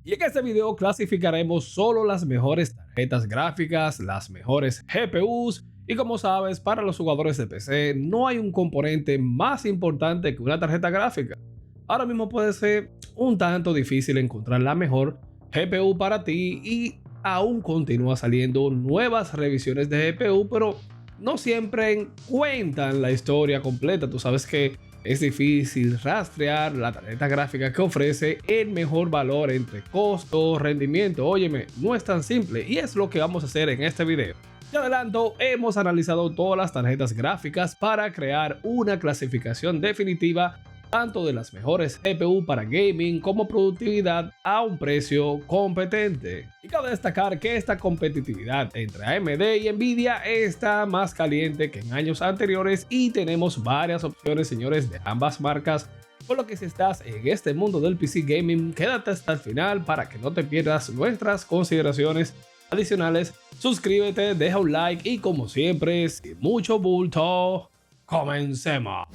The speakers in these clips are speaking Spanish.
Y en este video clasificaremos solo las mejores tarjetas gráficas, las mejores GPUs y como sabes, para los jugadores de PC no hay un componente más importante que una tarjeta gráfica. Ahora mismo puede ser un tanto difícil encontrar la mejor GPU para ti y aún continúa saliendo nuevas revisiones de GPU, pero no siempre cuentan la historia completa. Tú sabes que es difícil rastrear la tarjeta gráfica que ofrece el mejor valor entre costo, rendimiento. Óyeme, no es tan simple y es lo que vamos a hacer en este video. De adelanto, hemos analizado todas las tarjetas gráficas para crear una clasificación definitiva tanto de las mejores GPU para gaming como productividad a un precio competente. Y cabe destacar que esta competitividad entre AMD y Nvidia está más caliente que en años anteriores y tenemos varias opciones, señores, de ambas marcas. Por lo que si estás en este mundo del PC Gaming, quédate hasta el final para que no te pierdas nuestras consideraciones adicionales. Suscríbete, deja un like y como siempre, sin mucho bulto, comencemos.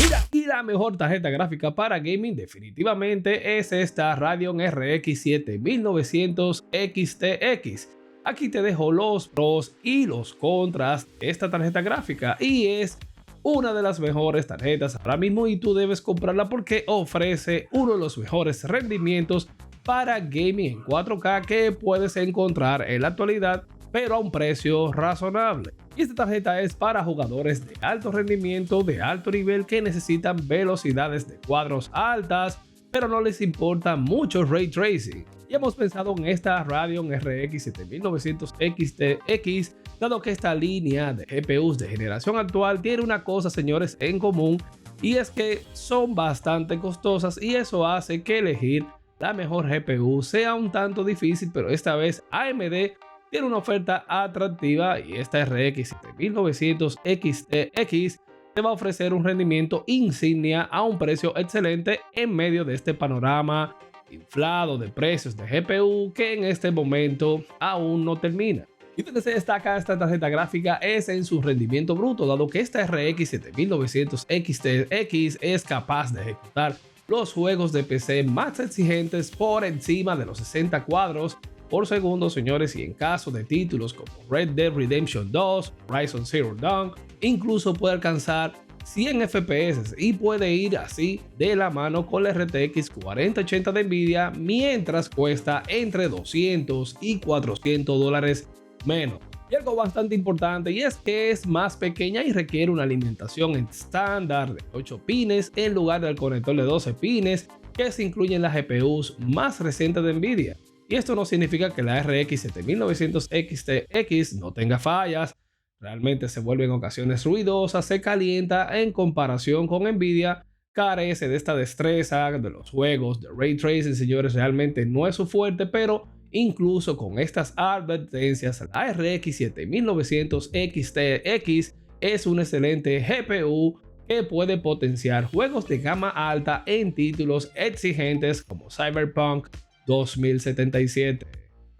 Mira, y la mejor tarjeta gráfica para gaming definitivamente es esta Radeon RX 7900 XTX. Aquí te dejo los pros y los contras de esta tarjeta gráfica y es una de las mejores tarjetas ahora mismo y tú debes comprarla porque ofrece uno de los mejores rendimientos para gaming en 4K que puedes encontrar en la actualidad, pero a un precio razonable. Y esta tarjeta es para jugadores de alto rendimiento, de alto nivel que necesitan velocidades de cuadros altas, pero no les importa mucho ray tracing. Y hemos pensado en esta Radeon RX 7900 XTX, dado que esta línea de GPUs de generación actual tiene una cosa, señores, en común, y es que son bastante costosas y eso hace que elegir la mejor GPU sea un tanto difícil, pero esta vez AMD tiene una oferta atractiva y esta RX 7900 XTX te va a ofrecer un rendimiento insignia a un precio excelente en medio de este panorama inflado de precios de GPU que en este momento aún no termina. Y donde se destaca esta tarjeta gráfica es en su rendimiento bruto, dado que esta RX 7900 XTX es capaz de ejecutar los juegos de PC más exigentes por encima de los 60 cuadros por segundo, señores, y en caso de títulos como Red Dead Redemption 2, Horizon Zero Dawn, incluso puede alcanzar 100 FPS y puede ir así de la mano con la RTX 4080 de Nvidia, mientras cuesta entre 200 y 400 dólares menos. Y algo bastante importante y es que es más pequeña y requiere una alimentación estándar de 8 pines en lugar del conector de 12 pines que se incluye en las GPUs más recientes de Nvidia. Y esto no significa que la RX 7900 XTX no tenga fallas, realmente se vuelve en ocasiones ruidosa, se calienta en comparación con Nvidia, carece de esta destreza de los juegos de Ray Tracing, señores, realmente no es su fuerte, pero incluso con estas advertencias, la RX 7900 XTX es un excelente GPU que puede potenciar juegos de gama alta en títulos exigentes como Cyberpunk 2077.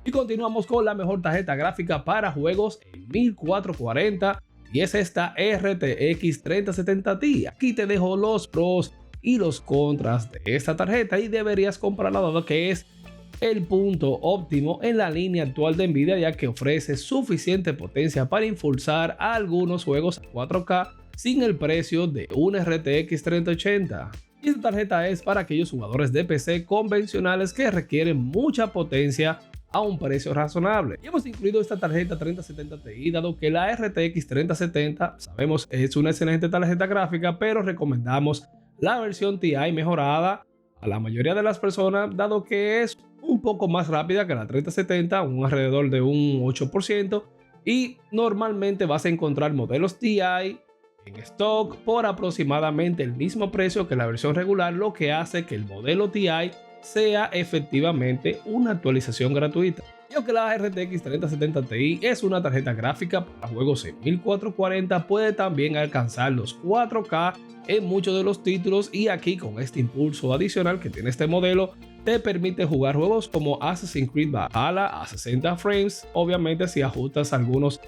Y continuamos con la mejor tarjeta gráfica para juegos en 1440 y es esta RTX 3070 Ti. Aquí te dejo los pros y los contras de esta tarjeta y deberías comprarla dado que es el punto óptimo en la línea actual de Nvidia, ya que ofrece suficiente potencia para impulsar algunos juegos a 4K sin el precio de una RTX 3080. Y esta tarjeta es para aquellos jugadores de PC convencionales que requieren mucha potencia a un precio razonable. Y hemos incluido esta tarjeta 3070 Ti, dado que la RTX 3070, sabemos, es una excelente tarjeta gráfica, pero recomendamos la versión Ti mejorada a la mayoría de las personas, dado que es un poco más rápida que la 3070, un alrededor de un 8%, y normalmente vas a encontrar modelos Ti en stock por aproximadamente el mismo precio que la versión regular, lo que hace que el modelo Ti sea efectivamente una actualización gratuita. Y aunque la RTX 3070 Ti es una tarjeta gráfica para juegos en 1440, puede también alcanzar los 4K en muchos de los títulos, y aquí con este impulso adicional que tiene este modelo te permite jugar juegos como Assassin's Creed Valhalla a 60 frames, obviamente si ajustas algunas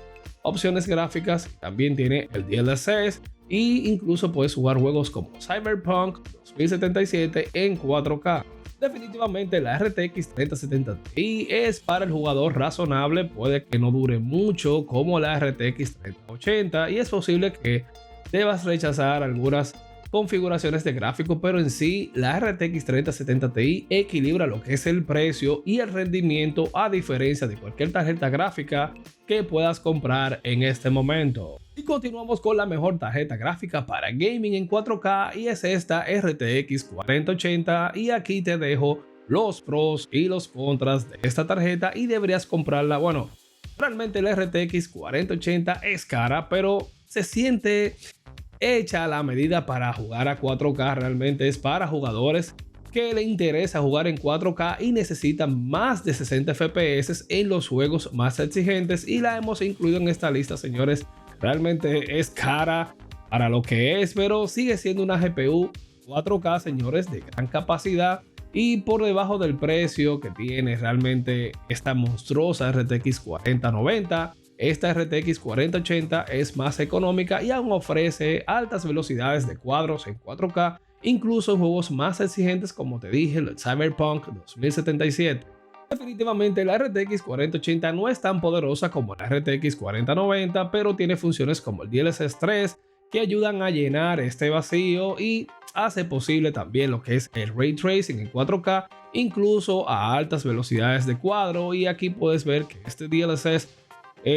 opciones gráficas. También tiene el DLSS e incluso puedes jugar juegos como Cyberpunk 2077 en 4K. Definitivamente la RTX 3070 Ti es para el jugador razonable, puede que no dure mucho como la RTX 3080 y es posible que debas rechazar algunas configuraciones de gráfico, pero en sí la RTX 3070 Ti equilibra lo que es el precio y el rendimiento a diferencia de cualquier tarjeta gráfica que puedas comprar en este momento. Y continuamos con la mejor tarjeta gráfica para gaming en 4K y es esta RTX 4080 y aquí te dejo los pros y los contras de esta tarjeta y deberías comprarla. Bueno, realmente la RTX 4080 es cara, pero se siente hecha a la medida para jugar a 4K. Realmente es para jugadores que le interesa jugar en 4K y necesitan más de 60 FPS en los juegos más exigentes y la hemos incluido en esta lista, señores. Realmente es cara para lo que es, pero sigue siendo una GPU 4K, señores, de gran capacidad y por debajo del precio que tiene realmente esta monstruosa RTX 4090. Esta RTX 4080 es más económica y aún ofrece altas velocidades de cuadros en 4K, incluso en juegos más exigentes como te dije, el Cyberpunk 2077. Definitivamente la RTX 4080 no es tan poderosa como la RTX 4090, pero tiene funciones como el DLSS 3 que ayudan a llenar este vacío y hace posible también lo que es el Ray Tracing en 4K, incluso a altas velocidades de cuadro. Y aquí puedes ver que este DLSS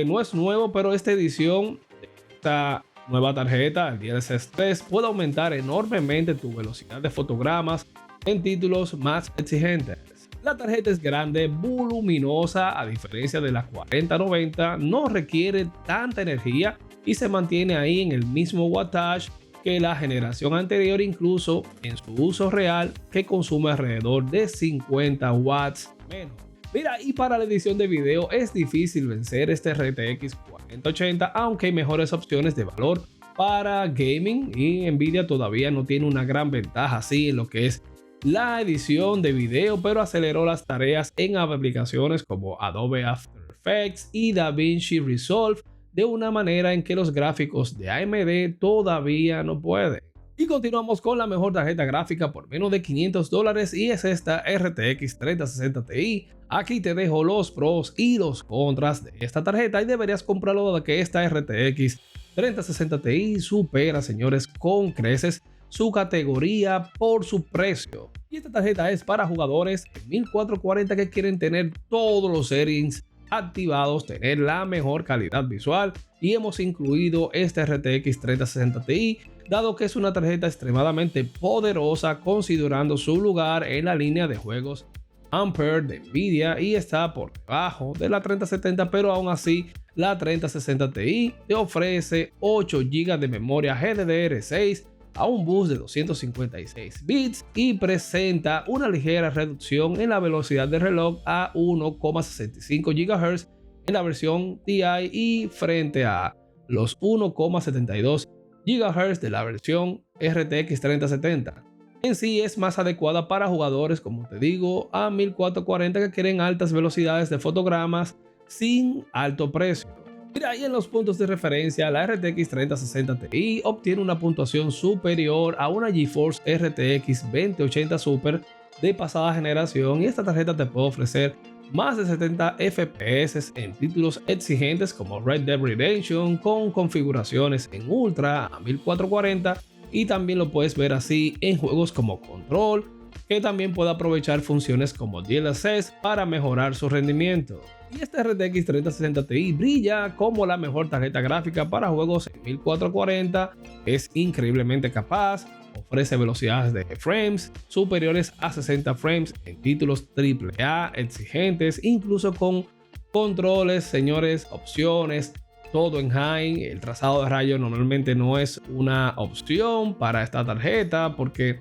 no es nuevo, pero esta edición de esta nueva tarjeta, el DLSS 3, puede aumentar enormemente tu velocidad de fotogramas en títulos más exigentes. La tarjeta es grande, voluminosa, a diferencia de la 4090, no requiere tanta energía y se mantiene ahí en el mismo wattage que la generación anterior, incluso en su uso real, que consume alrededor de 50 watts menos. Mira, y para la edición de video es difícil vencer este RTX 4080, aunque hay mejores opciones de valor para gaming y Nvidia todavía no tiene una gran ventaja así en lo que es la edición de video, pero aceleró las tareas en aplicaciones como Adobe After Effects y DaVinci Resolve de una manera en que los gráficos de AMD todavía no pueden. Y continuamos con la mejor tarjeta gráfica por menos de $500 y es esta RTX 3060 Ti. Aquí te dejo los pros y los contras de esta tarjeta y deberías comprarlo dado que esta RTX 3060 Ti supera, señores, con creces su categoría por su precio. Y esta tarjeta es para jugadores en 1440 que quieren tener todos los settings activados, tener la mejor calidad visual y hemos incluido esta RTX 3060 Ti dado que es una tarjeta extremadamente poderosa considerando su lugar en la línea de juegos Ampere de Nvidia y está por debajo de la 3070, pero aún así la 3060 Ti te ofrece 8 GB de memoria GDDR6 a un bus de 256 bits y presenta una ligera reducción en la velocidad de reloj a 1,65 GHz en la versión Ti y frente a los 1,72 GHz de la versión RTX 3070. En sí es más adecuada para jugadores, como te digo, a 1440 que quieren altas velocidades de fotogramas sin alto precio. Mira, y en los puntos de referencia, la RTX 3060 Ti obtiene una puntuación superior a una GeForce RTX 2080 Super de pasada generación y esta tarjeta te puede ofrecer más de 70 FPS en títulos exigentes como Red Dead Redemption con configuraciones en Ultra a 1440 y también lo puedes ver así en juegos como Control, que también puede aprovechar funciones como DLSS para mejorar su rendimiento. Y esta RTX 3060 Ti brilla como la mejor tarjeta gráfica para juegos en 1440, es increíblemente capaz, ofrece velocidades de frames superiores a 60 frames en títulos AAA exigentes, incluso con controles, señores, opciones, todo en high. El trazado de rayos normalmente no es una opción para esta tarjeta porque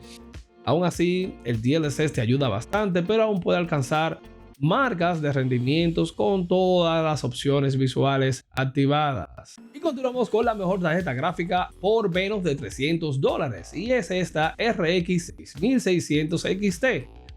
aún así el DLSS te ayuda bastante, pero aún puede alcanzar marcas de rendimientos con todas las opciones visuales activadas. Y continuamos con la mejor tarjeta gráfica por menos de $300 y es esta RX 6600 XT.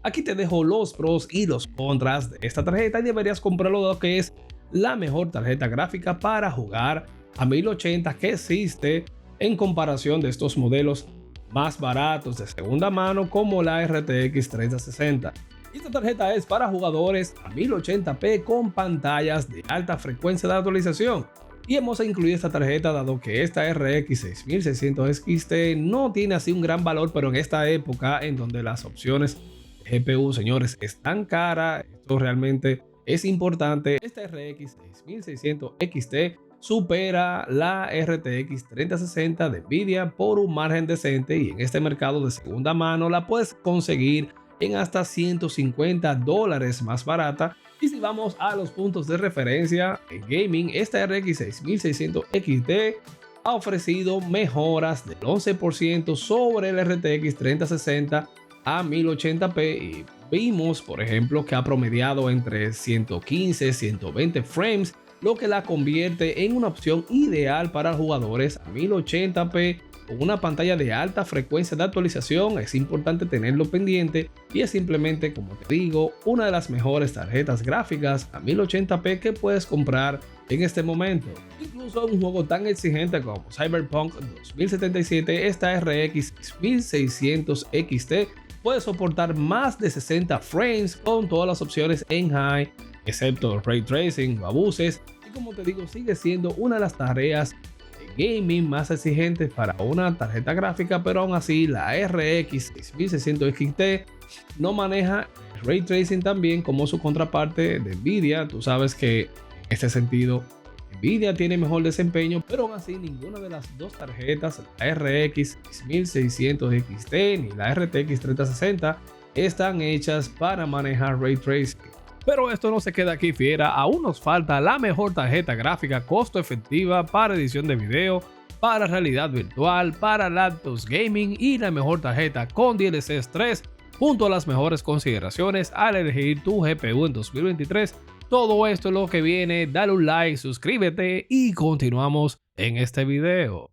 Aquí te dejo los pros y los contras de esta tarjeta y deberías comprarlo dado que es la mejor tarjeta gráfica para jugar a 1080 que existe en comparación de estos modelos más baratos de segunda mano como la RTX 3060. Esta tarjeta es para jugadores a 1080p con pantallas de alta frecuencia de actualización. Y hemos incluido esta tarjeta dado que esta RX 6600 XT no tiene así un gran valor, pero en esta época en donde las opciones de GPU, señores, están caras, esto realmente es importante. Esta RX 6600 XT supera la RTX 3060 de Nvidia por un margen decente, y en este mercado de segunda mano la puedes conseguir en hasta $150 más barata. Y si vamos a los puntos de referencia en gaming, esta RX 6600 XT ha ofrecido mejoras del 11% sobre el RTX 3060 a 1080p, y vimos por ejemplo que ha promediado entre 115 y 120 frames, lo que la convierte en una opción ideal para jugadores a 1080p con una pantalla de alta frecuencia de actualización. Es importante tenerlo pendiente, y es simplemente, como te digo, una de las mejores tarjetas gráficas a 1080p que puedes comprar en este momento. Incluso un juego tan exigente como Cyberpunk 2077, esta RX 6600 XT puede soportar más de 60 frames con todas las opciones en high, excepto Ray Tracing, no abuses. Y como te digo, sigue siendo una de las tareas gaming más exigentes para una tarjeta gráfica, pero aún así la RX 6600 XT no maneja Ray Tracing tan bien como su contraparte de Nvidia. Tú sabes que en este sentido Nvidia tiene mejor desempeño, pero aún así ninguna de las dos tarjetas, la RX 6600 XT ni la RTX 3060, están hechas para manejar Ray Tracing. Pero esto no se queda aquí, fiera. Aún nos falta la mejor tarjeta gráfica costo efectiva para edición de video, para realidad virtual, para laptops gaming, y la mejor tarjeta con DLSS 3 junto a las mejores consideraciones al elegir tu GPU en 2023. Todo esto es lo que viene. Dale un like, suscríbete y continuamos en este video.